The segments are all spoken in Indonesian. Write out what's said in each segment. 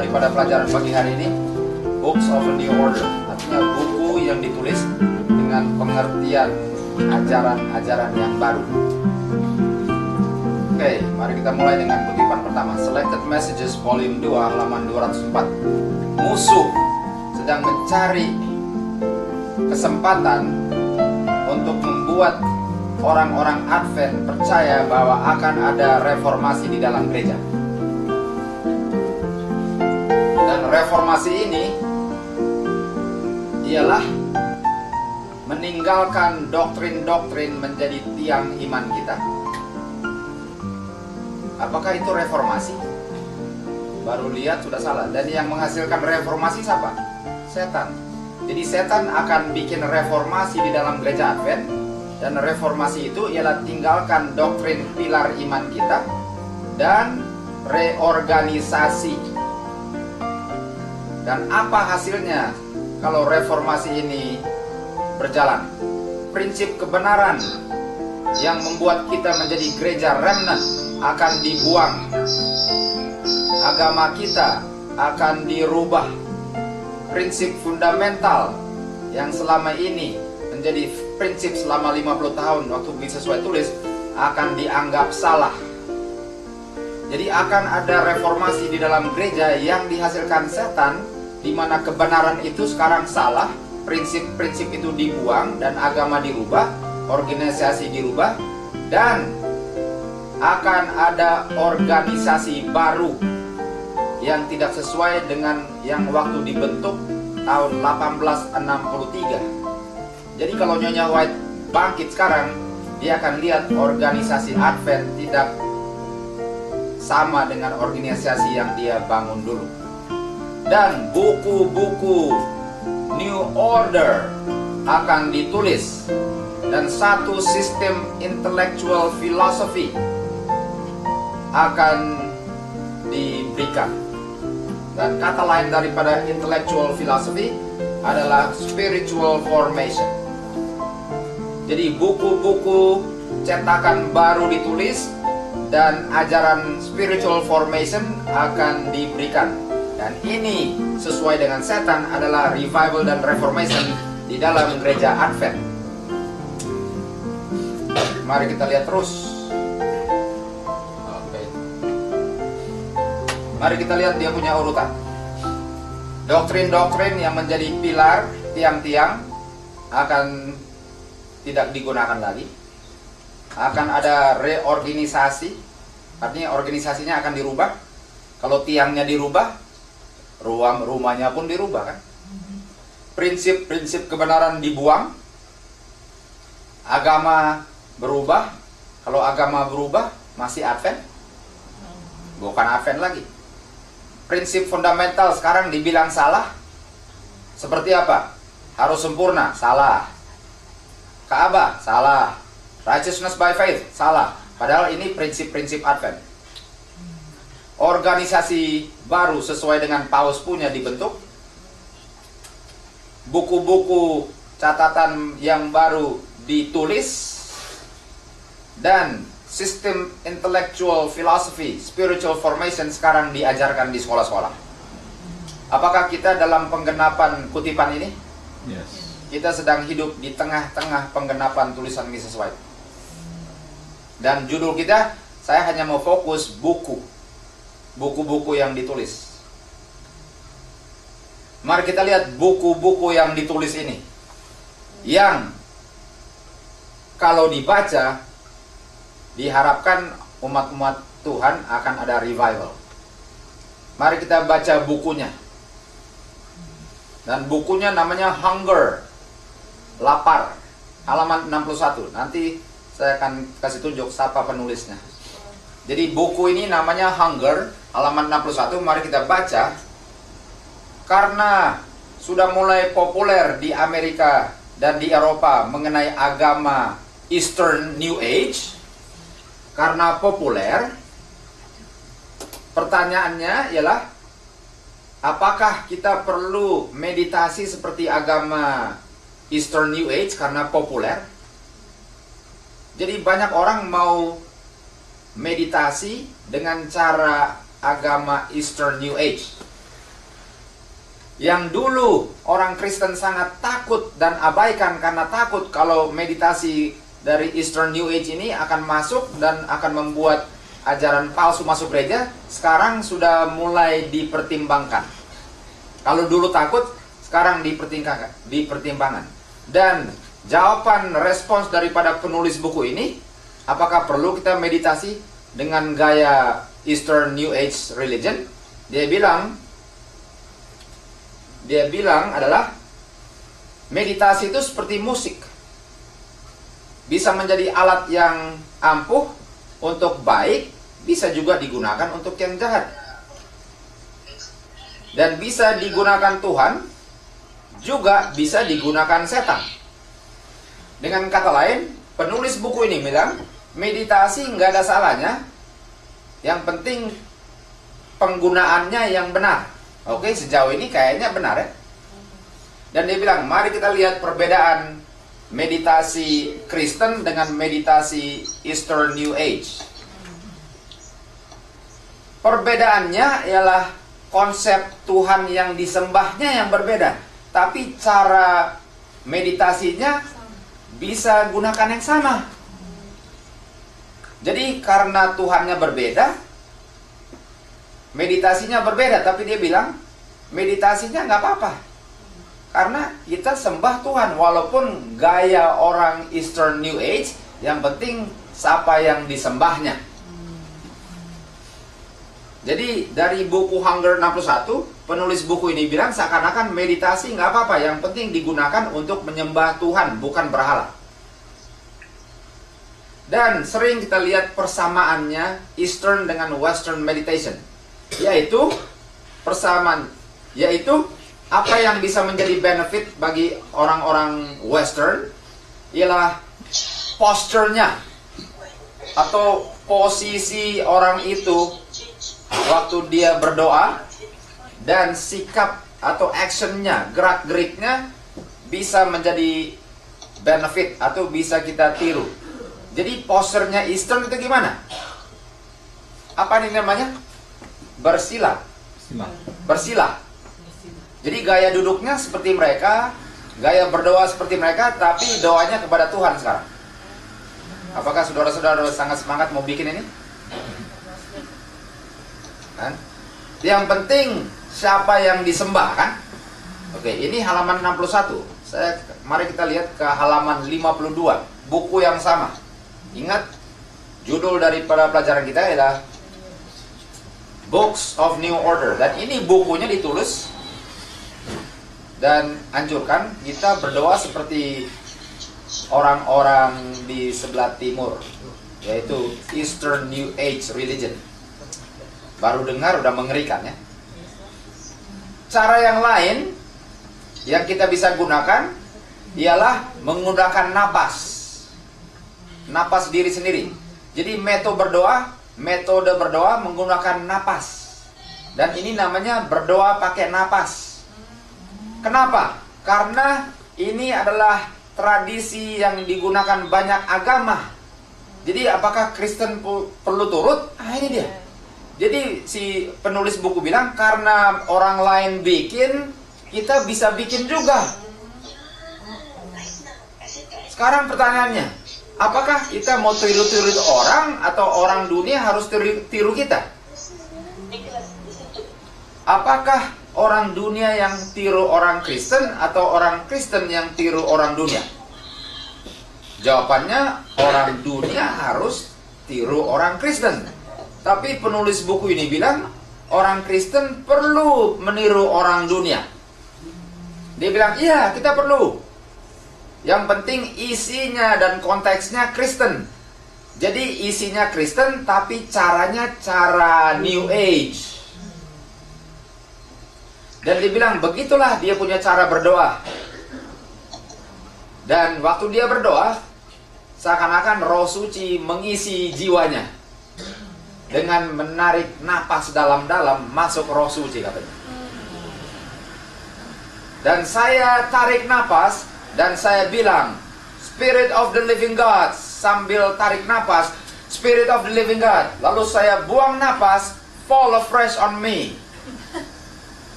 daripada pelajaran pagi hari ini, Books of a New Order, artinya buku yang ditulis dengan pengertian ajaran-ajaran yang baru. Oke, mari kita mulai dengan kutipan pertama. Selected Messages Volume 2 halaman 204. Musuh sedang mencari kesempatan untuk membuat orang-orang Advent percaya bahwa akan ada reformasi di dalam gereja. Dan reformasi ini ialah meninggalkan doktrin-doktrin menjadi tiang iman kita. Apakah itu reformasi? Baru lihat sudah salah. Dan yang menghasilkan reformasi siapa? Setan. Jadi setan akan bikin reformasi di dalam gereja Advent. Dan reformasi itu ialah tinggalkan doktrin pilar iman kita dan reorganisasi. Dan apa hasilnya kalau reformasi ini berjalan? Prinsip kebenaran yang membuat kita menjadi gereja remnant akan dibuang. Agama kita akan dirubah. Prinsip fundamental yang selama ini menjadi prinsip selama 50 tahun waktu Bisnis White tulis akan dianggap salah. Jadi akan ada reformasi di dalam gereja yang dihasilkan setan, di mana kebenaran itu sekarang salah, prinsip-prinsip itu dibuang dan agama dirubah, organisasi dirubah, dan akan ada organisasi baru yang tidak sesuai dengan yang waktu dibentuk tahun 1863. Jadi kalau Nyonya White bangkit sekarang, dia akan lihat organisasi Advent tidak sama dengan organisasi yang dia bangun dulu. Dan buku-buku New Order akan ditulis, dan satu sistem intellectual philosophy akan diberikan. Dan kata lain daripada intellectual philosophy adalah spiritual formation. Jadi buku-buku cetakan baru ditulis dan ajaran spiritual formation akan diberikan. Dan ini sesuai dengan setan adalah revival dan reformation di dalam gereja Advent. Mari kita lihat terus. Mari kita lihat dia punya urutan. Doktrin-doktrin yang menjadi pilar, tiang-tiang akan tidak digunakan lagi. Akan ada reorganisasi, artinya organisasinya akan dirubah. Kalau tiangnya dirubah, rumahnya pun dirubah kan. Prinsip-prinsip kebenaran dibuang. Agama berubah. Kalau agama berubah, masih Advent? Bukan Advent lagi. Prinsip fundamental sekarang dibilang salah. Seperti apa? Harus sempurna, salah. Ka'bah, salah. Righteousness by faith, salah. Padahal ini prinsip-prinsip Advent. Organisasi baru sesuai dengan Paus punya dibentuk. Buku-buku catatan yang baru ditulis. Dan sistem intellectual philosophy, spiritual formation sekarang diajarkan di sekolah-sekolah. Apakah kita dalam penggenapan kutipan ini? Yes. Kita sedang hidup di tengah-tengah penggenapan tulisan Mrs. White. Dan judul kita, saya hanya mau fokus buku-buku yang ditulis. Mari kita lihat buku-buku yang ditulis ini, yang kalau dibaca diharapkan umat-umat Tuhan akan ada revival. Mari kita baca bukunya. Dan bukunya namanya Hunger, lapar, halaman 61. Nanti saya akan kasih tunjuk siapa penulisnya. Jadi buku ini namanya Hunger, halaman 61. Mari kita baca. Karena sudah mulai populer di Amerika dan di Eropa mengenai agama Eastern New Age. Karena populer, pertanyaannya ialah, apakah kita perlu meditasi seperti agama Eastern New Age karena populer? Jadi banyak orang mau meditasi dengan cara agama Eastern New Age. Yang dulu orang Kristen sangat takut dan abaikan karena takut kalau meditasi dari Eastern New Age ini akan masuk dan akan membuat ajaran palsu masuk gereja, sekarang sudah mulai dipertimbangkan. Kalau dulu takut, sekarang dipertimbangkan. Dan jawaban respons daripada penulis buku ini, apakah perlu kita meditasi dengan gaya Eastern New Age religion? Dia bilang adalah meditasi itu seperti musik. Bisa menjadi alat yang ampuh untuk baik, bisa juga digunakan untuk yang jahat. Dan bisa digunakan Tuhan, juga bisa digunakan setan. Dengan kata lain, penulis buku ini bilang, meditasi nggak ada salahnya. Yang penting penggunaannya yang benar. Oke, sejauh ini kayaknya benar ya. Dan dia bilang, mari kita lihat perbedaan meditasi Kristen dengan meditasi Eastern New Age. Perbedaannya ialah konsep Tuhan yang disembahnya yang berbeda. Tapi cara meditasinya bisa gunakan yang sama. Jadi karena Tuhannya berbeda, meditasinya berbeda, tapi dia bilang meditasinya nggak apa-apa, karena kita sembah Tuhan walaupun gaya orang Eastern New Age, yang penting siapa yang disembahnya. Jadi dari buku Hunger 61, penulis buku ini bilang seakan-akan meditasi nggak apa-apa, yang penting digunakan untuk menyembah Tuhan, bukan berhala. Dan sering kita lihat persamaannya Eastern dengan Western meditation, yaitu persamaan, yaitu apa yang bisa menjadi benefit bagi orang-orang Western ialah posturnya atau posisi orang itu waktu dia berdoa, dan sikap atau actionnya, gerak-geriknya bisa menjadi benefit atau bisa kita tiru. Jadi posturnya Eastern itu gimana? Apa ini namanya? Bersila. Bersila. Jadi gaya duduknya seperti mereka, gaya berdoa seperti mereka, tapi doanya kepada Tuhan sekarang. Apakah saudara-saudara sangat semangat mau bikin ini? Kan? Yang penting siapa yang disembah, kan? Oke, ini halaman 61. Mari kita lihat ke halaman 52, buku yang sama. Ingat, judul daripada pelajaran kita adalah Books of New Order. Dan ini bukunya ditulis dan anjurkan kita berdoa seperti orang-orang di sebelah timur, yaitu Eastern New Age religion. Baru dengar udah mengerikan ya. Cara yang lain yang kita bisa gunakan ialah menggunakan napas. Napas diri sendiri. Jadi metode berdoa menggunakan napas. Dan ini namanya berdoa pakai napas. Kenapa? Karena ini adalah tradisi yang digunakan banyak agama. Jadi apakah Kristen perlu turut? Ini dia. Jadi si penulis buku bilang, karena orang lain bikin, kita bisa bikin juga. Sekarang pertanyaannya, apakah kita mau tiru-tiru orang atau orang dunia harus tiru kita? Apakah orang dunia yang tiru orang Kristen atau orang Kristen yang tiru orang dunia? Jawabannya, orang dunia harus tiru orang Kristen. Tapi penulis buku ini bilang, orang Kristen perlu meniru orang dunia. Dia bilang, iya kita perlu. Yang penting isinya dan konteksnya Kristen. Jadi isinya Kristen, tapi caranya cara New Age. Dan dia bilang, begitulah dia punya cara berdoa. Dan waktu dia berdoa, seakan-akan Roh Suci mengisi jiwanya. Dengan menarik napas dalam-dalam, masuk Roh Suci katanya. Dan saya tarik napas, dan saya bilang, Spirit of the Living God, sambil tarik napas, Spirit of the Living God. Lalu saya buang napas, fall afresh on me.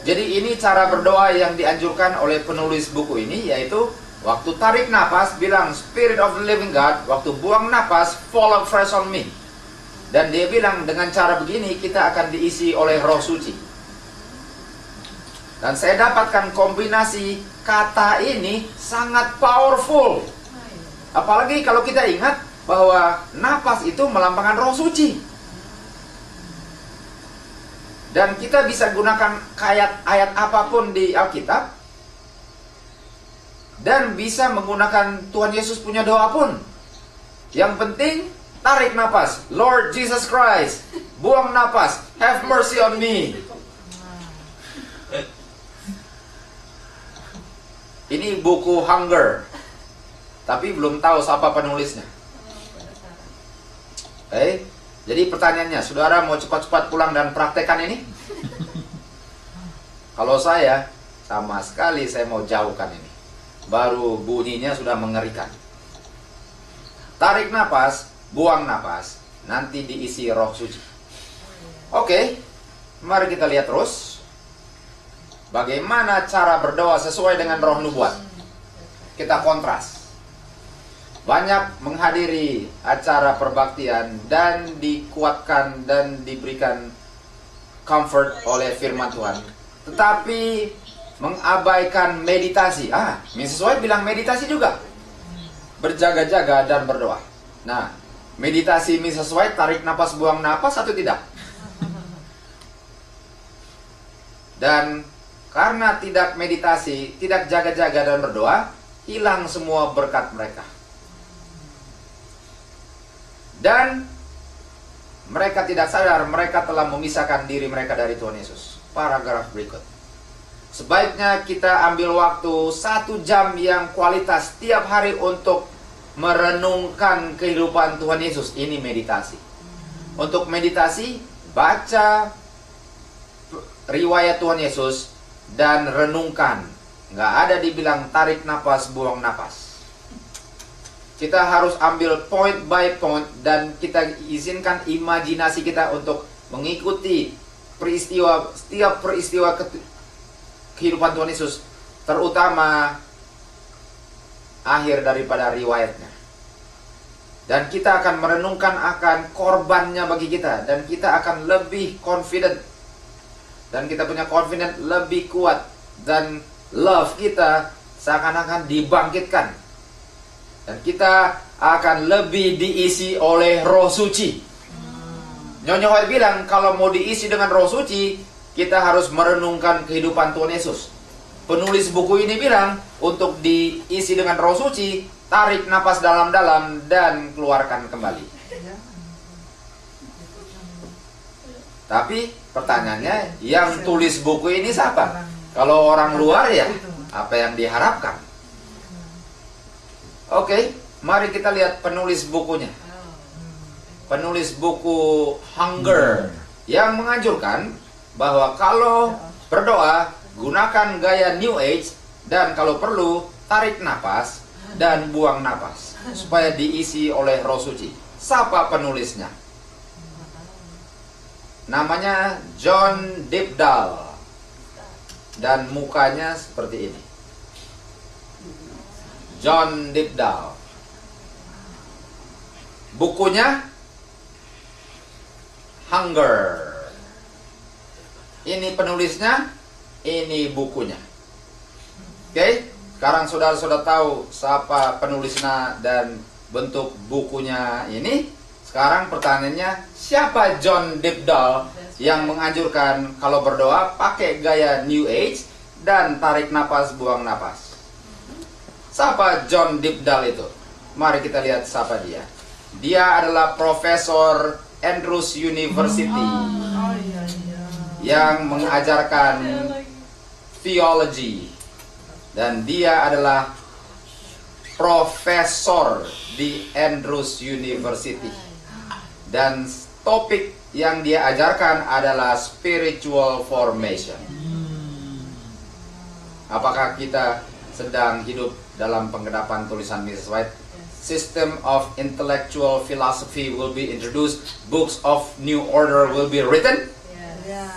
Jadi ini cara berdoa yang dianjurkan oleh penulis buku ini, yaitu waktu tarik napas bilang Spirit of the Living God, waktu buang napas fall afresh on me. Dan dia bilang dengan cara begini kita akan diisi oleh Roh Suci. Dan saya dapatkan kombinasi kata ini sangat powerful. Apalagi kalau kita ingat bahwa napas itu melambangkan Roh Suci. Dan kita bisa gunakan ayat apapun di Alkitab. Dan bisa menggunakan Tuhan Yesus punya doa pun. Yang penting tarik napas, Lord Jesus Christ. Buang napas, have mercy on me. Ini buku Hunger, tapi belum tahu siapa penulisnya. Oke, jadi pertanyaannya, saudara mau cepat-cepat pulang dan praktekkan ini? Kalau saya, sama sekali saya mau jauhkan ini. Baru bunyinya sudah mengerikan. Tarik napas, buang napas, nanti diisi Roh Suci. Oke, mari kita lihat terus. Bagaimana cara berdoa sesuai dengan roh nubuat? Kita kontras. Banyak menghadiri acara perbaktian dan dikuatkan dan diberikan comfort oleh firman Tuhan. Tetapi mengabaikan meditasi. Mrs. White bilang meditasi juga. Berjaga-jaga dan berdoa. Nah, meditasi Mrs. White tarik napas buang napas atau tidak? Dan karena tidak meditasi, tidak jaga-jaga dan berdoa, hilang semua berkat mereka. Dan mereka tidak sadar mereka telah memisahkan diri mereka dari Tuhan Yesus. Paragraf berikut. Sebaiknya kita ambil waktu 1 jam yang kualitas tiap hari untuk merenungkan kehidupan Tuhan Yesus. Ini meditasi. Untuk meditasi, baca riwayat Tuhan Yesus dan renungkan. Nggak ada dibilang tarik napas, buang napas. Kita harus ambil point by point dan kita izinkan imajinasi kita untuk mengikuti setiap peristiwa kehidupan Tuhan Yesus, terutama akhir daripada riwayatnya. Dan kita akan merenungkan akan korbannya bagi kita, dan kita akan lebih confident. Dan kita punya confidence lebih kuat. Dan love kita seakan-akan dibangkitkan. Dan kita akan lebih diisi oleh Roh Suci. Nyonya White bilang kalau mau diisi dengan Roh Suci, kita harus merenungkan kehidupan Tuhan Yesus. Penulis buku ini bilang untuk diisi dengan Roh Suci, tarik napas dalam-dalam dan keluarkan kembali. Tapi pertanyaannya, yang tulis buku ini siapa? Kalau orang luar ya, apa yang diharapkan? Oke, mari kita lihat penulis bukunya. Penulis buku Hunger yang menganjurkan bahwa kalau berdoa, gunakan gaya New Age, dan kalau perlu, tarik napas dan buang napas supaya diisi oleh Roh Suci. Siapa penulisnya? Namanya John Dibdal. Dan mukanya seperti ini. John Dibdal. Bukunya Hunger. Ini penulisnya, ini bukunya. Oke, sekarang saudara sudah tahu siapa penulisnya dan bentuk bukunya ini. Sekarang pertanyaannya, siapa John Dibdal yang menganjurkan kalau berdoa pakai gaya New Age dan tarik napas, buang napas? Siapa John Dibdal itu? Mari kita lihat siapa dia. Dia adalah Profesor Andrews University yang mengajarkan theology. Dan dia adalah profesor di Andrews University. Dan topik yang dia ajarkan adalah spiritual formation. Apakah kita sedang hidup dalam penggenapan tulisan Mrs. White? System of intellectual philosophy will be introduced. Books of new order will be written. Yes.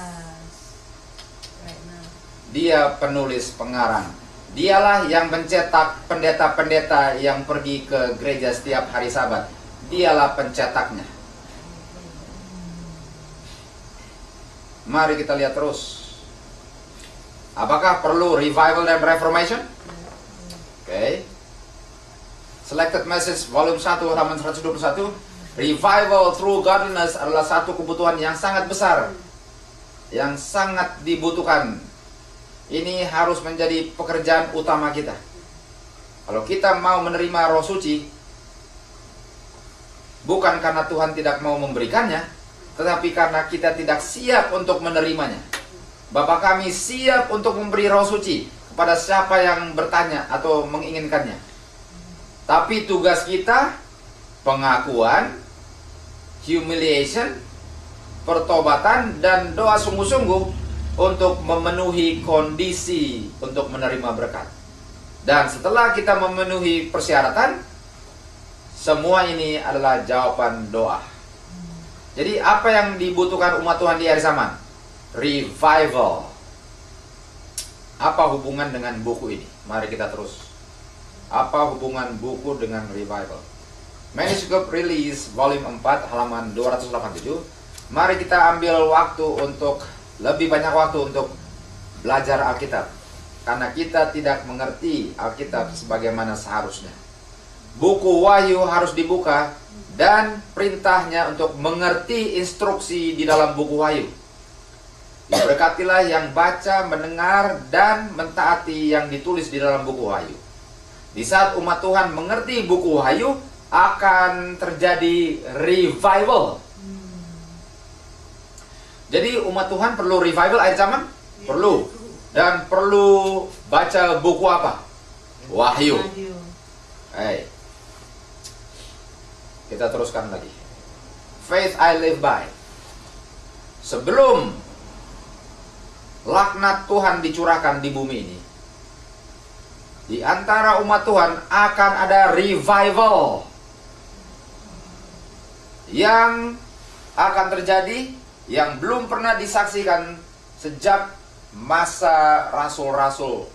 Right now. Dia penulis pengarang. Dialah yang mencetak pendeta-pendeta yang pergi ke gereja setiap hari Sabat. Dialah pencetaknya. Mari kita lihat terus. Apakah perlu revival dan reformation? Oke. Selected Message volume 1 halaman 121. Revival through godliness adalah satu kebutuhan yang sangat besar, yang sangat dibutuhkan. Ini harus menjadi pekerjaan utama kita. Kalau kita mau menerima Roh Suci, bukan karena Tuhan tidak mau memberikannya, tetapi karena kita tidak siap untuk menerimanya. Bapa kami siap untuk memberi Roh Suci kepada siapa yang bertanya atau menginginkannya. Tapi tugas kita, pengakuan, humiliation, pertobatan, dan doa sungguh-sungguh untuk memenuhi kondisi untuk menerima berkat. Dan setelah kita memenuhi persyaratan, semua ini adalah jawaban doa. Jadi apa yang dibutuhkan umat Tuhan di akhir zaman? Revival. Apa hubungan dengan buku ini? Mari kita terus. Apa hubungan buku dengan revival? Manuscript Release volume 4 halaman 287. Mari kita ambil waktu untuk lebih banyak waktu untuk belajar Alkitab, karena kita tidak mengerti Alkitab sebagaimana seharusnya. Buku Wahyu harus dibuka dan perintahnya untuk mengerti instruksi di dalam buku Wahyu. Diberkatilah yang baca, mendengar, dan mentaati yang ditulis di dalam buku Wahyu. Di saat umat Tuhan mengerti buku Wahyu, akan terjadi revival. Jadi umat Tuhan perlu revival akhir zaman? Perlu. Dan perlu baca buku apa? Wahyu. Hey. Kita teruskan lagi. Faith I live by. Sebelum laknat Tuhan dicurahkan di bumi ini, di antara umat Tuhan akan ada revival yang akan terjadi, yang belum pernah disaksikan sejak masa rasul-rasul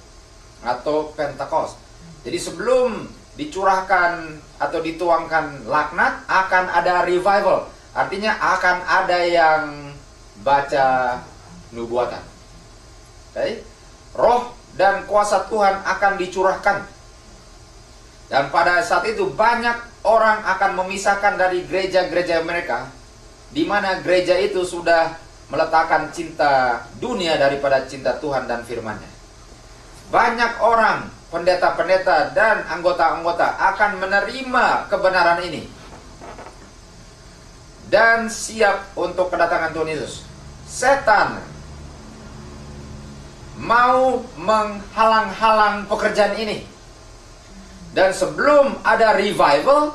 atau Pentekost. Jadi sebelum dicurahkan atau dituangkan laknat, akan ada revival. Artinya akan ada yang baca nubuatan. Okay? Roh dan kuasa Tuhan akan dicurahkan. Dan pada saat itu banyak orang akan memisahkan dari gereja-gereja mereka, di mana gereja itu sudah meletakkan cinta dunia daripada cinta Tuhan dan firman-Nya. Banyak orang, pendeta-pendeta dan anggota-anggota akan menerima kebenaran ini dan siap untuk kedatangan Tuhan Yesus. Setan mau menghalang-halang pekerjaan ini. Dan sebelum ada revival,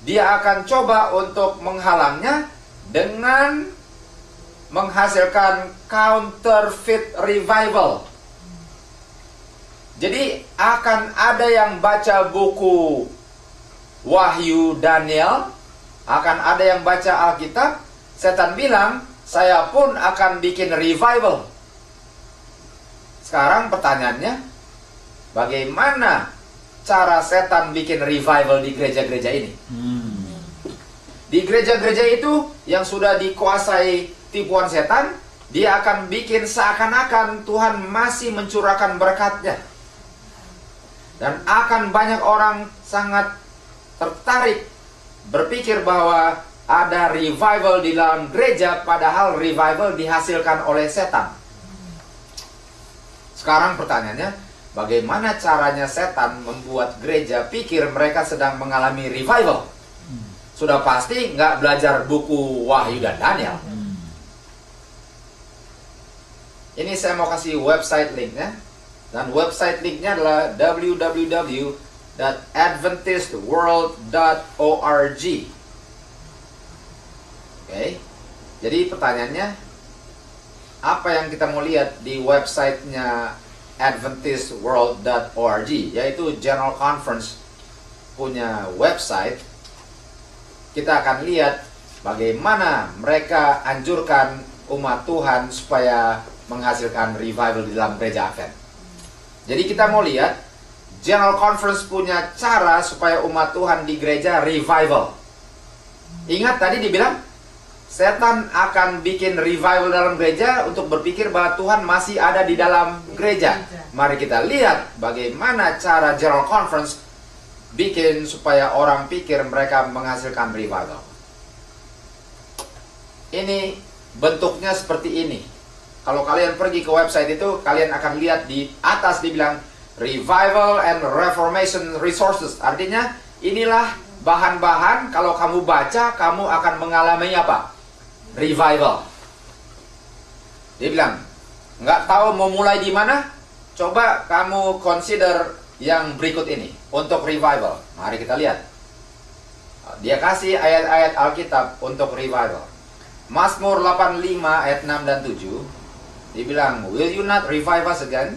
dia akan coba untuk menghalangnya dengan menghasilkan counterfeit revival. Jadi akan ada yang baca buku Wahyu Daniel, akan ada yang baca Alkitab. Setan bilang, saya pun akan bikin revival. Sekarang pertanyaannya, bagaimana cara setan bikin revival di gereja-gereja ini? Di gereja-gereja itu yang sudah dikuasai tipuan setan, dia akan bikin seakan-akan Tuhan masih mencurahkan berkat-Nya. Dan akan banyak orang sangat tertarik berpikir bahwa ada revival di dalam gereja, padahal revival dihasilkan oleh setan. Sekarang pertanyaannya, bagaimana caranya setan membuat gereja pikir mereka sedang mengalami revival? Sudah pasti nggak belajar buku Wahyu dan Daniel. Ini saya mau kasih website linknya. Dan website linknya adalah www.adventistworld.org. Oke. Jadi pertanyaannya, apa yang kita mau lihat di websitenya adventistworld.org, yaitu General Conference punya website. Kita akan lihat bagaimana mereka anjurkan umat Tuhan supaya menghasilkan revival di dalam gereja Advent. Jadi kita mau lihat General Conference punya cara supaya umat Tuhan di gereja revival. Ingat tadi dibilang setan akan bikin revival dalam gereja untuk berpikir bahwa Tuhan masih ada di dalam gereja. Mari kita lihat bagaimana cara General Conference bikin supaya orang pikir mereka menghasilkan revival. Ini bentuknya seperti ini. Kalau kalian pergi ke website itu, kalian akan lihat di atas dibilang Revival and Reformation Resources. Artinya inilah bahan-bahan kalau kamu baca, kamu akan mengalami apa? Revival. Dia bilang, nggak tahu mau mulai di mana? Coba kamu consider yang berikut ini untuk revival. Mari kita lihat. Dia kasih ayat-ayat Alkitab untuk revival. Mazmur 85 ayat 6 dan 7. Dia bilang, will you not revive us again,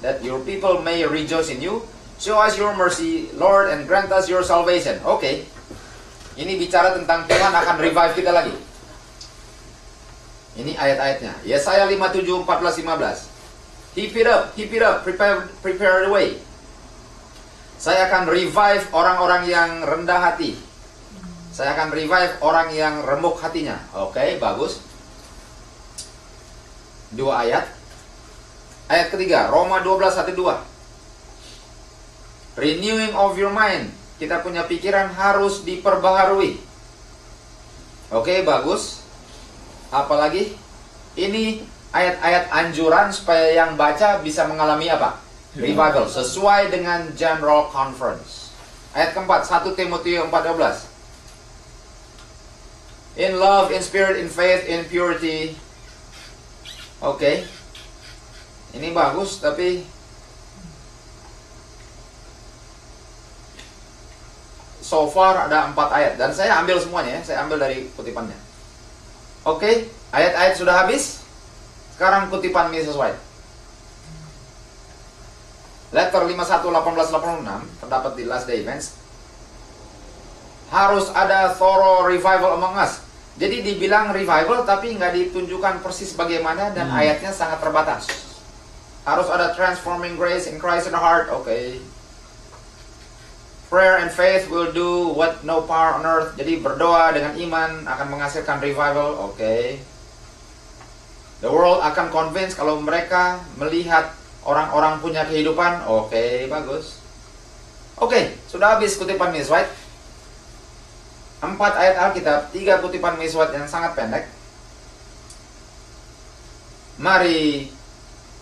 that your people may rejoice in you? Show us your mercy, Lord, and grant us your salvation. Oke. Ini bicara tentang Tuhan akan revive kita lagi. Ini ayat-ayatnya. Yesaya 57, 14, 15. Heap it up, prepare the way. Saya akan revive orang-orang yang rendah hati. Saya akan revive orang yang remuk hatinya. Oke, bagus. 2 ayat. Ayat ketiga, Roma 12, 1-2. Renewing of your mind. Kita punya pikiran harus diperbaharui. Oke, bagus. Apalagi? Ini ayat-ayat anjuran supaya yang baca bisa mengalami apa? Revival. Sesuai dengan General Conference. Ayat keempat, 1 Timotius 4:12. In love, in spirit, in faith, in purity. Oke. Ini bagus, tapi so far ada 4 ayat. Dan saya ambil semuanya ya. Saya ambil dari kutipannya. Oke, ayat-ayat sudah habis. Sekarang kutipan Mrs. White. Letter 51-18-86 terdapat di Last Day Events. Harus ada thorough revival among us. Jadi dibilang revival tapi nggak ditunjukkan persis bagaimana dan ayatnya sangat terbatas. Harus ada transforming grace in Christ in the heart. Oke. Prayer and faith will do what no power on earth. Jadi berdoa dengan iman akan menghasilkan revival. Oke. The world akan convince kalau mereka melihat orang-orang punya kehidupan. Oke, bagus. Oke, sudah habis kutipan Miss White. 4 ayat Alkitab, 3 kutipan Miss White yang sangat pendek. Mari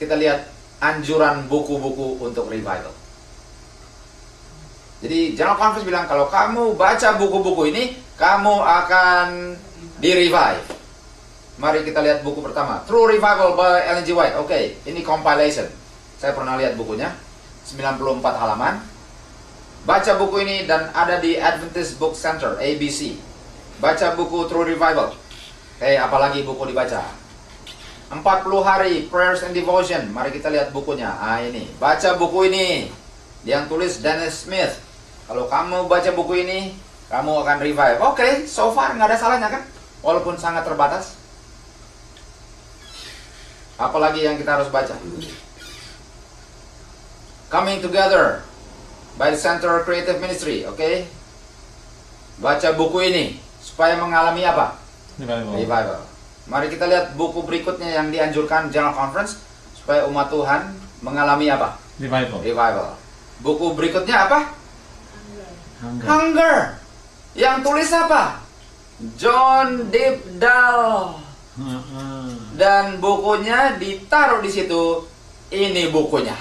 kita lihat anjuran buku-buku untuk revival. Jadi General Conference bilang kalau kamu baca buku-buku ini, kamu akan di-revive. Mari kita lihat buku pertama, True Revival by Ellen G. White. Oke, ini compilation. Saya pernah lihat bukunya, 94 halaman. Baca buku ini dan ada di Adventist Book Center, ABC. Baca buku True Revival. Oke, apalagi buku dibaca. 40 hari Prayers and Devotion. Mari kita lihat bukunya. Ini. Baca buku ini. Yang tulis Dennis Smith. Kalau kamu baca buku ini, kamu akan revive. Oke, so far nggak ada salahnya kan? Walaupun sangat terbatas. Apalagi yang kita harus baca? Coming Together by the Center Creative Ministry. Oke. Baca buku ini supaya mengalami apa? Revival. Mari kita lihat buku berikutnya yang dianjurkan General Conference supaya umat Tuhan mengalami apa? Revival. Buku berikutnya apa? Hunger. Yang tulis apa? John Dibdal. Dan bukunya ditaruh di situ. Ini bukunya.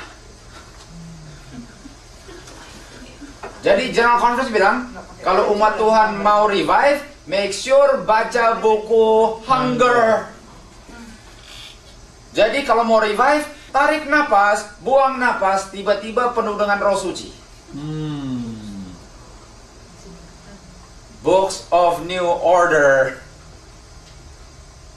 Jadi General Conference bilang, kalau umat Tuhan mau revive, make sure baca buku Hunger. Jadi kalau mau revive, tarik napas, buang napas, tiba-tiba penuh dengan Roh Suci. Books of New Order.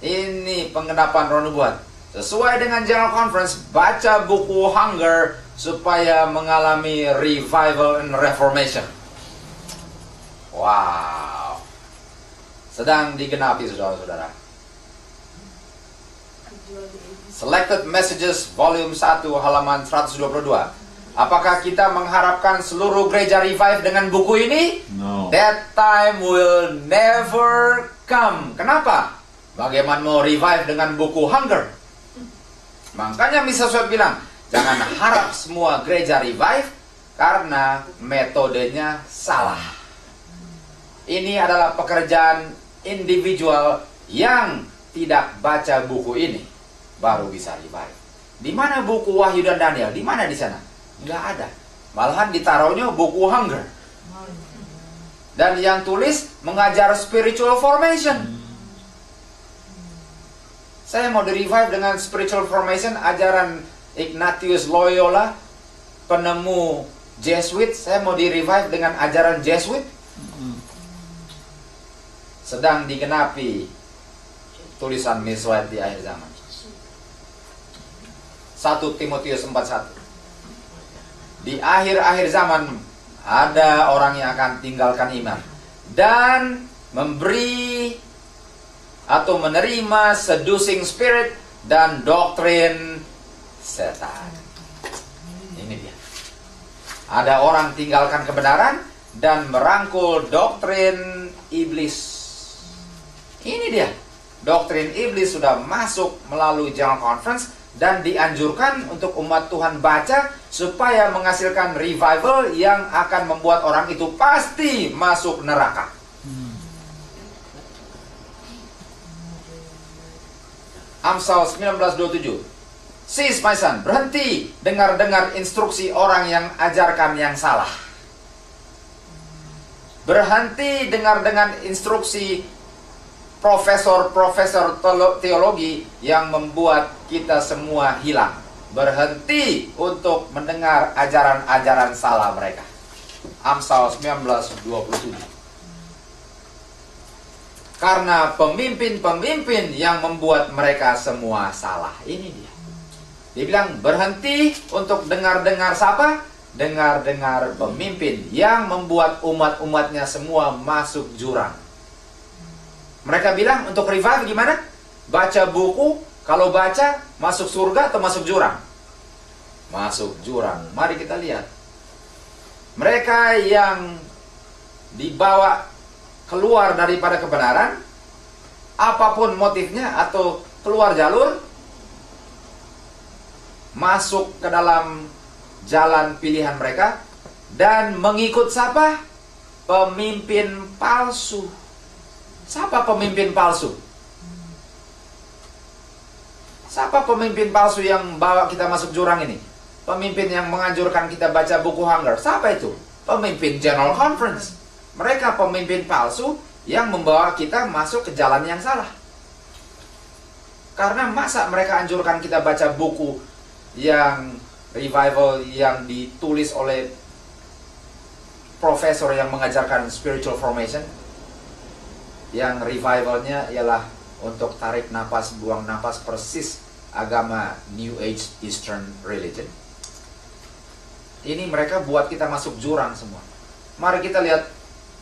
Ini penggenapan Roh Nubuat. Sesuai dengan General Conference, baca buku Hunger supaya mengalami revival and reformation. Wow. Sedang digenapi saudara-saudara. Selected Messages volume 1 halaman 122. Apakah kita mengharapkan seluruh gereja revive dengan buku ini? No. That time will never come. Kenapa? Bagaimana mau revive dengan buku Hunger? Makanya Mr. Sweat bilang, jangan harap semua gereja revive karena metodenya salah. Ini adalah pekerjaan individual yang tidak baca buku ini baru bisa revive. Di mana buku Wahyu dan Daniel? Di mana di sana? Nggak ada. Malahan ditaruhnya buku Hunger. Dan yang tulis mengajar spiritual formation. Saya mau di-revive dengan spiritual formation, ajaran Ignatius Loyola, penemu Jesuit. Saya mau di-revive dengan ajaran Jesuit. Sedang digenapi tulisan Miss White di akhir zaman. 1 Timotius 4:1. Di akhir-akhir zaman ada orang yang akan tinggalkan iman dan memberi atau menerima seducing spirit dan doktrin setan. Ini dia. Ada orang tinggalkan kebenaran dan merangkul doktrin iblis. Ini dia. Doktrin iblis sudah masuk melalui General Conference dan dianjurkan untuk umat Tuhan baca supaya menghasilkan revival yang akan membuat orang itu pasti masuk neraka. Amsal 19:27. Cease my son, berhenti dengar-dengar instruksi orang yang ajarkan yang salah. Berhenti dengar-dengar instruksi profesor-profesor teologi yang membuat kita semua hilang. Berhenti untuk mendengar ajaran-ajaran salah mereka. Amsal 19:27. Karena pemimpin-pemimpin yang membuat mereka semua salah. Ini dia. Dia bilang berhenti untuk dengar-dengar siapa? Dengar-dengar pemimpin yang membuat umat-umatnya semua masuk jurang. Mereka bilang untuk revive gimana? Baca buku, kalau baca masuk surga atau masuk jurang? Masuk jurang. Mari kita lihat. Mereka yang dibawa keluar daripada kebenaran, apapun motifnya atau keluar jalur, masuk ke dalam jalan pilihan mereka dan mengikut siapa? Pemimpin palsu. Siapa pemimpin palsu? Siapa pemimpin palsu yang bawa kita masuk jurang ini? Pemimpin yang menganjurkan kita baca buku Hunger. Siapa itu? Pemimpin General Conference. Mereka pemimpin palsu yang membawa kita masuk ke jalan yang salah. Karena masa mereka anjurkan kita baca buku yang revival yang ditulis oleh profesor yang mengajarkan spiritual formation, yang revivalnya ialah untuk tarik napas, buang napas, persis agama New Age Eastern Religion. Ini mereka buat kita masuk jurang semua. Mari kita lihat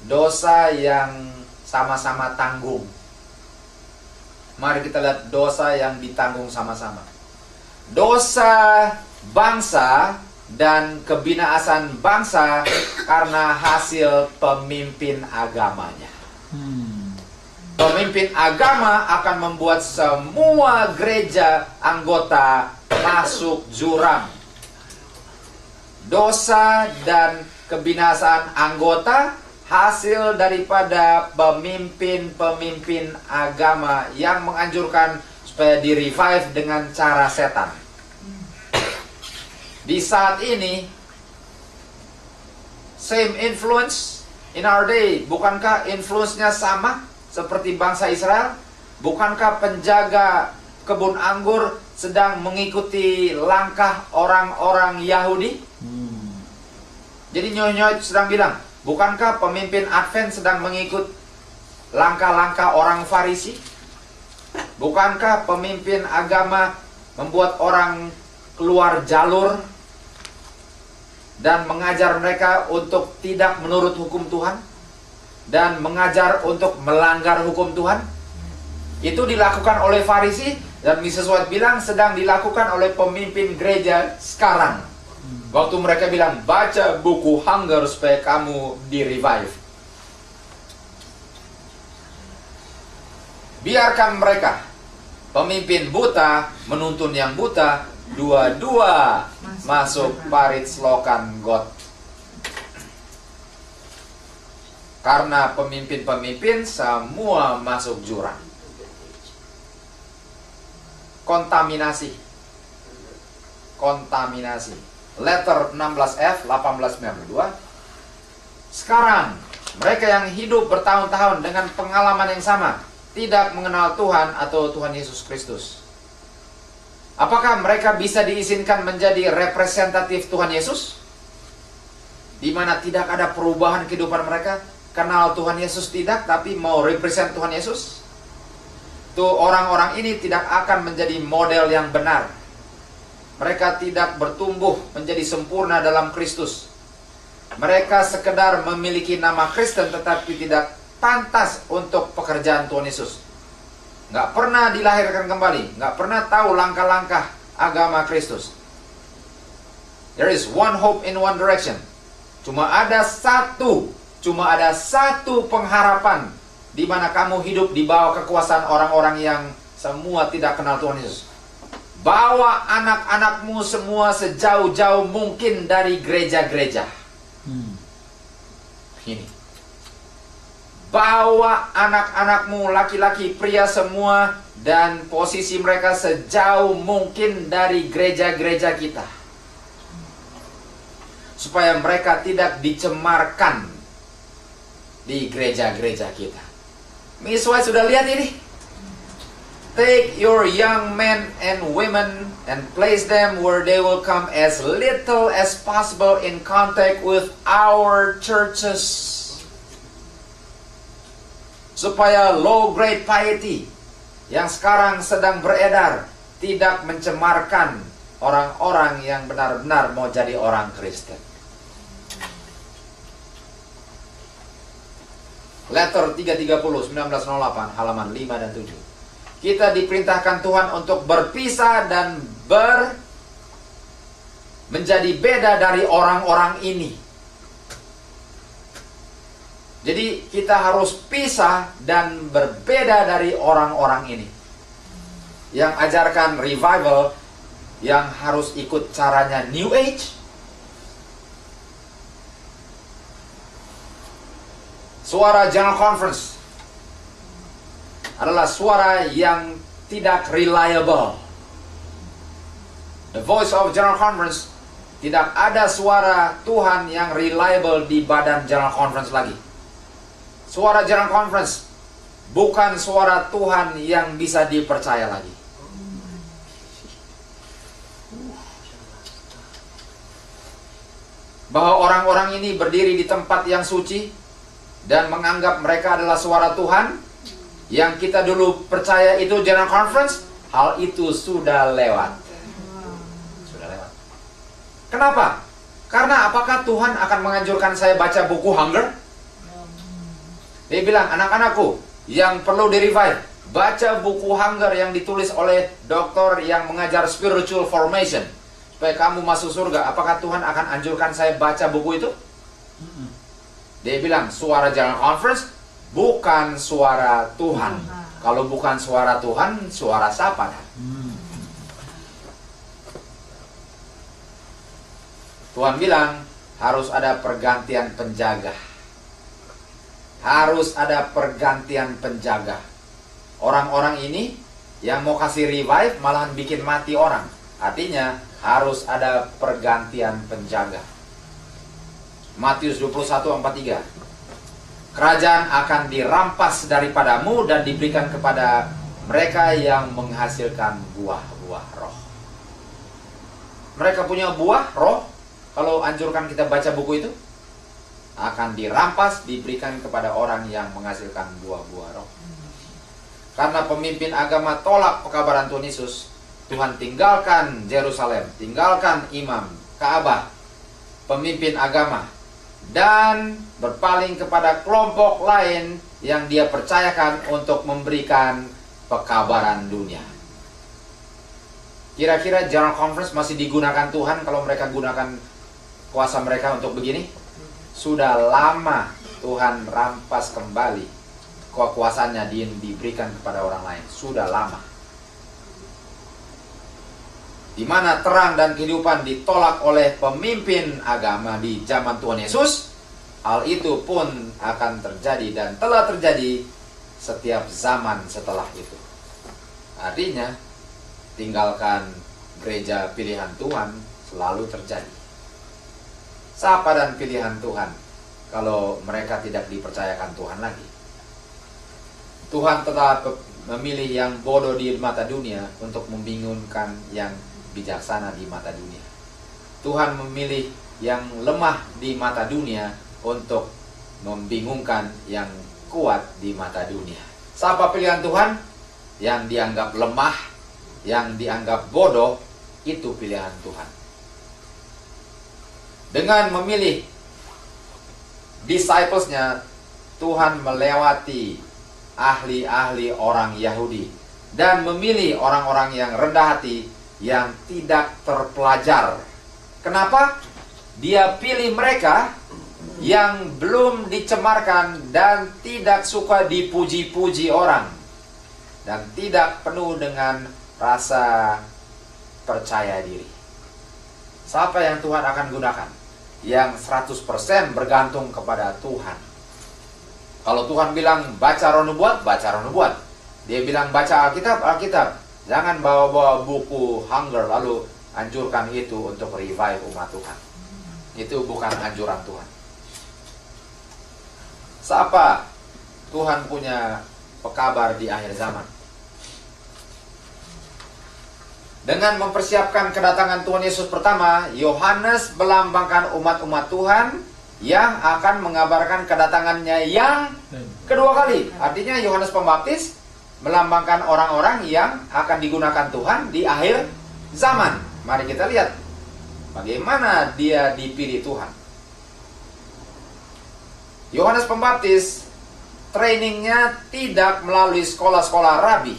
dosa yang sama-sama tanggung. Mari kita lihat dosa yang ditanggung sama-sama. Dosa bangsa dan kebinasaan bangsa karena hasil pemimpin agamanya. Pemimpin agama akan membuat semua gereja anggota masuk jurang. Dosa dan kebinasaan anggota hasil daripada pemimpin-pemimpin agama yang menganjurkan supaya di-revive dengan cara setan. Di saat ini, same influence in our day. Bukankah influence-nya sama seperti bangsa Israel? Bukankah penjaga kebun anggur sedang mengikuti langkah orang-orang Yahudi? Jadi nyonya sedang bilang, bukankah pemimpin Advent sedang mengikut langkah-langkah orang Farisi? Bukankah pemimpin agama membuat orang keluar jalur dan mengajar mereka untuk tidak menurut hukum Tuhan dan mengajar untuk melanggar hukum Tuhan? Itu dilakukan oleh Farisi Dan Mrs. White bilang sedang dilakukan oleh pemimpin gereja sekarang. Waktu mereka bilang, baca buku Hunger supaya kamu di-revive. Biarkan mereka, pemimpin buta menuntun yang buta, dua-dua masuk parit selokan got. Karena pemimpin-pemimpin semua masuk jurang. Kontaminasi. Letter 16F 1892. Sekarang mereka yang hidup bertahun-tahun dengan pengalaman yang sama, tidak mengenal Tuhan atau Tuhan Yesus Kristus. Apakah mereka bisa diizinkan menjadi representatif Tuhan Yesus? Di mana tidak ada perubahan kehidupan mereka, kenal Tuhan Yesus tidak, tapi mau represent Tuhan Yesus? Tuh, orang-orang ini tidak akan menjadi model yang benar. Mereka tidak bertumbuh menjadi sempurna dalam Kristus. Mereka sekedar memiliki nama Kristen tetapi tidak pantas untuk pekerjaan Tuhan Yesus. Nggak pernah dilahirkan kembali, nggak pernah tahu langkah-langkah agama Kristus. There is one hope in one direction. Cuma ada satu pengharapan di mana kamu hidup di bawah kekuasaan orang-orang yang semua tidak kenal Tuhan Yesus. Bawa anak-anakmu semua sejauh-jauh mungkin dari gereja-gereja. Ini. Bawa anak-anakmu, laki-laki, pria semua, dan posisi mereka sejauh mungkin dari gereja-gereja kita. Supaya mereka tidak dicemarkan di gereja-gereja kita. Miss White sudah lihat ini? Take your young men and women and place them where they will come as little as possible in contact with our churches. Supaya low grade piety yang sekarang sedang beredar tidak mencemarkan orang-orang yang benar-benar mau jadi orang Kristen. Letter 330 1908 halaman 5 dan 7. Kita diperintahkan Tuhan untuk berpisah dan menjadi beda dari orang-orang ini. Jadi kita harus pisah dan berbeda dari orang-orang ini. Yang ajarkan revival, yang harus ikut caranya New Age. Suara General Conference adalah suara yang tidak reliable. The voice of General Conference, tidak ada suara Tuhan yang reliable di badan General Conference lagi. Suara General Conference bukan suara Tuhan yang bisa dipercaya lagi. Bahwa orang-orang ini berdiri di tempat yang suci dan menganggap mereka adalah suara Tuhan, yang kita dulu percaya itu General Conference, hal itu sudah lewat. Sudah lewat. Kenapa? Karena apakah Tuhan akan menganjurkan saya baca buku Hunger? Dia bilang, anak-anakku yang perlu di-revive, baca buku Hunger yang ditulis oleh dokter yang mengajar spiritual formation supaya kamu masuk surga. Apakah Tuhan akan anjurkan saya baca buku itu? Dia bilang, suara General Conference bukan suara Tuhan. Kalau bukan suara Tuhan, suara siapa? Tuhan bilang harus ada pergantian penjaga. Harus ada pergantian penjaga. Orang-orang ini yang mau kasih revive malahan bikin mati orang. Artinya harus ada pergantian penjaga. Matius 21:43. Kerajaan akan dirampas daripadamu dan diberikan kepada mereka yang menghasilkan buah-buah roh. Mereka punya buah roh. Kalau anjurkan kita baca buku itu, akan dirampas, diberikan kepada orang yang menghasilkan buah-buah roh. Karena pemimpin agama tolak pekabaran Tuhan Yesus, Tuhan tinggalkan Yerusalem, tinggalkan imam, Ka'bah, pemimpin agama, dan berpaling kepada kelompok lain yang dia percayakan untuk memberikan pekabaran dunia. Kira-kira General Conference masih digunakan Tuhan kalau mereka gunakan kuasa mereka untuk begini? Sudah lama Tuhan rampas kembali kekuasaannya diberikan kepada orang lain. Sudah lama. Di mana terang dan kehidupan ditolak oleh pemimpin agama di zaman Tuhan Yesus, hal itu pun akan terjadi dan telah terjadi setiap zaman setelah itu. Artinya, tinggalkan gereja pilihan Tuhan selalu terjadi. Siapa dan pilihan Tuhan kalau mereka tidak dipercayakan Tuhan lagi? Tuhan telah memilih yang bodoh di mata dunia untuk membingungkan yang bijaksana di mata dunia. Tuhan memilih yang lemah di mata dunia untuk membingungkan yang kuat di mata dunia. Siapa pilihan Tuhan? Yang dianggap lemah, yang dianggap bodoh, itu pilihan Tuhan. Dengan memilih disciplesnya, Tuhan melewati ahli-ahli orang Yahudi dan memilih orang-orang yang rendah hati, yang tidak terpelajar. Kenapa? Dia pilih mereka yang belum dicemarkan dan tidak suka dipuji-puji orang, dan tidak penuh dengan rasa percaya diri. Siapa yang Tuhan akan gunakan? Yang 100% bergantung kepada Tuhan. Kalau Tuhan bilang baca roh nubuat, baca roh nubuat. Dia bilang baca Alkitab, Alkitab. Jangan bawa-bawa buku hunger lalu anjurkan itu untuk revive umat Tuhan. Itu bukan anjuran Tuhan. Siapa Tuhan punya pekabar di akhir zaman? Dengan mempersiapkan kedatangan Tuhan Yesus pertama, Yohanes melambangkan umat-umat Tuhan yang akan mengabarkan kedatangannya yang kedua kali. Artinya Yohanes Pembaptis melambangkan orang-orang yang akan digunakan Tuhan di akhir zaman. Mari kita lihat bagaimana dia dipilih Tuhan. Yohanes Pembaptis trainingnya tidak melalui sekolah-sekolah rabi,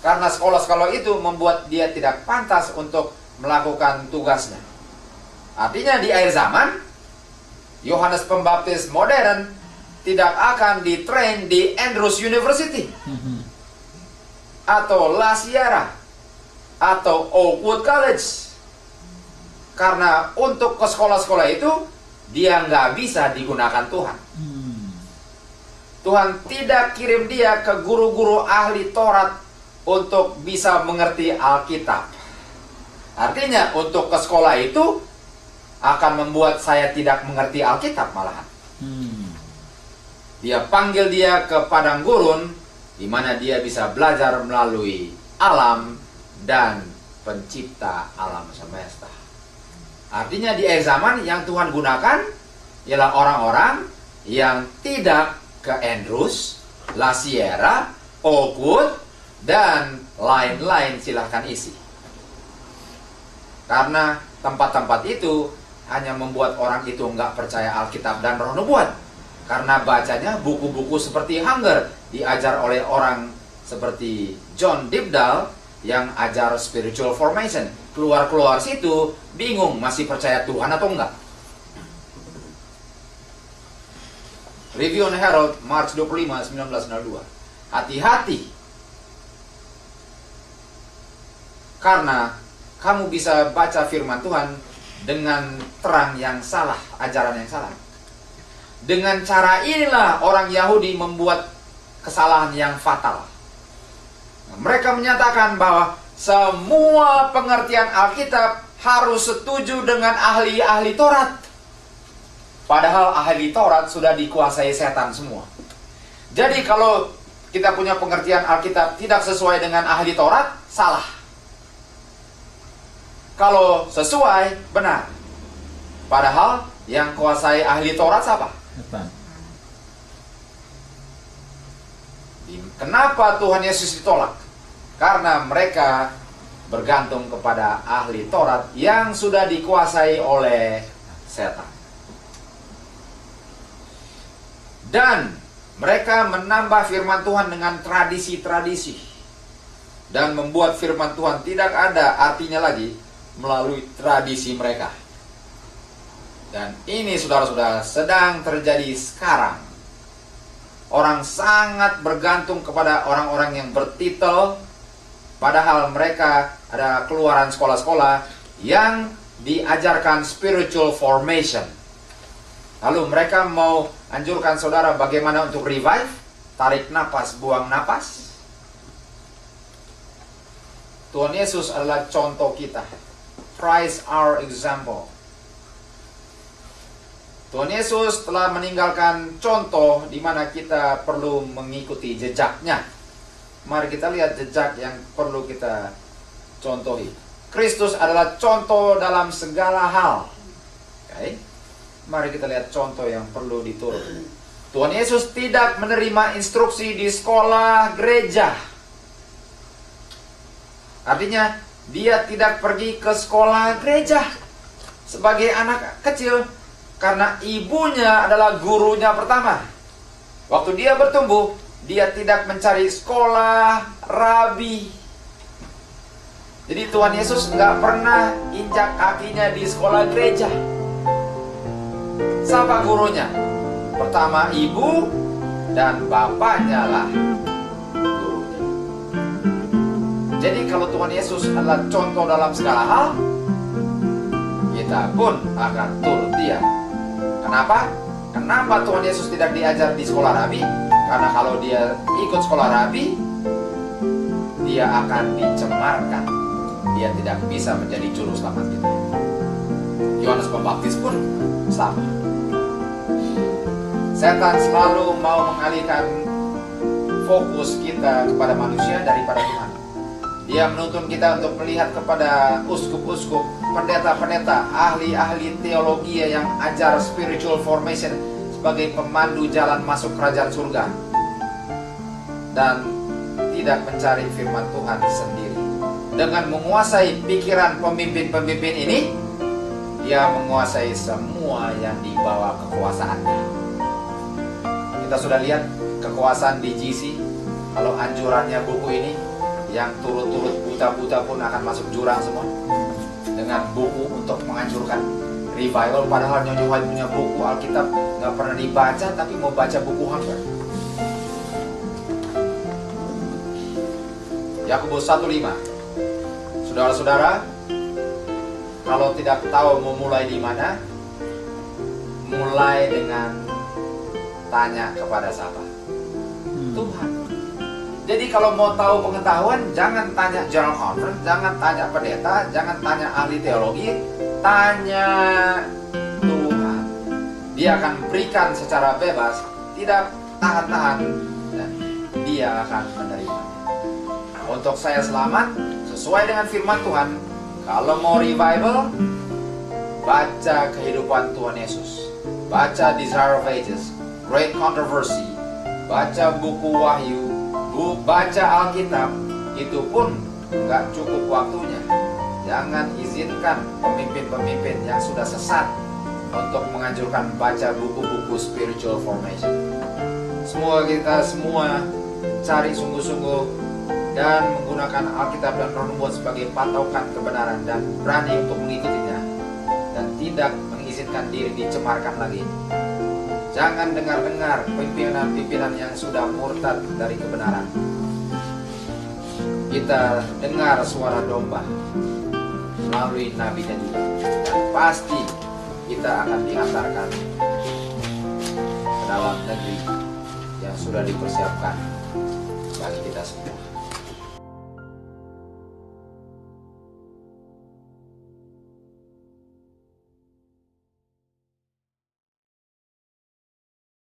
karena sekolah-sekolah itu membuat dia tidak pantas untuk melakukan tugasnya. Artinya di akhir zaman, Yohanes Pembaptis modern tidak akan ditrain di Andrews University atau La Sierra atau Oakwood College, karena untuk ke sekolah-sekolah itu dia nggak bisa digunakan Tuhan. Tuhan tidak kirim dia ke guru-guru ahli Taurat untuk bisa mengerti Alkitab. Artinya untuk ke sekolah itu akan membuat saya tidak mengerti Alkitab malahan. Dia panggil dia ke padang gurun, di mana dia bisa belajar melalui alam dan pencipta alam semesta. Artinya di akhir zaman yang Tuhan gunakan ialah orang-orang yang tidak ke Andrews, La Sierra, Oakwood, dan lain-lain. Silahkan isi. Karena tempat-tempat itu hanya membuat orang itu nggak percaya Alkitab dan roh nubuat. Karena bacanya buku-buku seperti Hunger, diajar oleh orang seperti John Dibdal yang ajar spiritual formation. Keluar-keluar situ bingung masih percaya Tuhan atau enggak. Review on Herald, March 25, 1902. Hati-hati, karena kamu bisa baca firman Tuhan dengan terang yang salah, ajaran yang salah. Dengan cara inilah orang Yahudi membuat kesalahan yang fatal. Mereka menyatakan bahwa semua pengertian Alkitab harus setuju dengan ahli-ahli Taurat. Padahal ahli Taurat sudah dikuasai setan semua. Jadi kalau kita punya pengertian Alkitab tidak sesuai dengan ahli Taurat, salah. Kalau sesuai, benar. Padahal yang kuasai ahli Taurat siapa? Kenapa Tuhan Yesus ditolak? Karena mereka bergantung kepada ahli Taurat yang sudah dikuasai oleh setan. Dan mereka menambah firman Tuhan dengan tradisi-tradisi. dan membuat firman Tuhan tidak ada artinya lagi melalui tradisi mereka. Dan ini saudara-saudara sedang terjadi sekarang. Orang sangat bergantung kepada orang-orang yang bertitel, padahal mereka ada keluaran sekolah-sekolah yang diajarkan spiritual formation. Lalu mereka mau anjurkan saudara bagaimana untuk revive, tarik napas, buang napas. Tuhan Yesus adalah contoh kita. Christ our example. Tuhan Yesus telah meninggalkan contoh di mana kita perlu mengikuti jejaknya. Mari kita lihat jejak yang perlu kita contohi. Kristus adalah contoh dalam segala hal. Okay? Mari kita lihat contoh yang perlu dituruti. Tuhan Yesus tidak menerima instruksi di sekolah gereja. Artinya, dia tidak pergi ke sekolah gereja sebagai anak kecil karena ibunya adalah gurunya pertama. Waktu dia bertumbuh, dia tidak mencari sekolah rabi. Jadi Tuhan Yesus nggak pernah injak kakinya di sekolah gereja. Siapa gurunya? Pertama ibu dan bapaknya lah gurunya. Jadi kalau Tuhan Yesus adalah contoh dalam segala hal, kita pun akan turut dia. Kenapa? Kenapa Tuhan Yesus tidak diajar di sekolah rabi? Karena kalau dia ikut sekolah rabi, dia akan dicemarkan. Dia tidak bisa menjadi juru selamat kita. Yohanes Pembaptis pun sama. Setan selalu mau mengalihkan fokus kita kepada manusia daripada Tuhan. Dia menuntun kita untuk melihat kepada uskup-uskup, pendeta-pendeta, ahli-ahli teologi yang ajar spiritual formation sebagai pemandu jalan masuk kerajaan surga, dan tidak mencari firman Tuhan sendiri. Dengan menguasai pikiran pemimpin-pemimpin ini, dia menguasai semua yang di bawah kekuasaannya. Kita sudah lihat kekuasaan di GC. Kalau anjurannya buku ini, yang turut-turut buta-buta pun akan masuk jurang semua. Dengan buku untuk menganjurkan revival, padahal Nyonya White punya buku Alkitab nggak pernah dibaca, tapi mau baca buku Hunger. Yakobus 1:5. Saudara-saudara, kalau tidak tahu memulai di mana, mulai dengan tanya kepada siapa? Tuhan. Jadi kalau mau tahu pengetahuan, jangan tanya general conference, jangan tanya pendeta, jangan tanya ahli teologi, tanya Tuhan. Dia akan berikan secara bebas, tidak tahan-tahan, dan dia akan menerimanya. Untuk saya selamat, sesuai dengan firman Tuhan, kalau mau revival, baca kehidupan Tuhan Yesus, baca Desire of Ages, Great Controversy, baca buku Wahyu, baca Alkitab. Itu pun nggak cukup waktunya. Jangan izinkan pemimpin-pemimpin yang sudah sesat untuk menganjurkan baca buku-buku spiritual formation. Semoga kita semua cari sungguh-sungguh dan menggunakan Alkitab dan Roh Nubuat sebagai patokan kebenaran dan berani untuk mengikutinya, dan tidak mengizinkan diri dicemarkan lagi. Jangan dengar-dengar pimpinan-pimpinan yang sudah murtad dari kebenaran. Kita dengar suara domba melalui nabinya juga, dan pasti kita akan diantarkan ke dalam negeri yang sudah dipersiapkan bagi kita semua.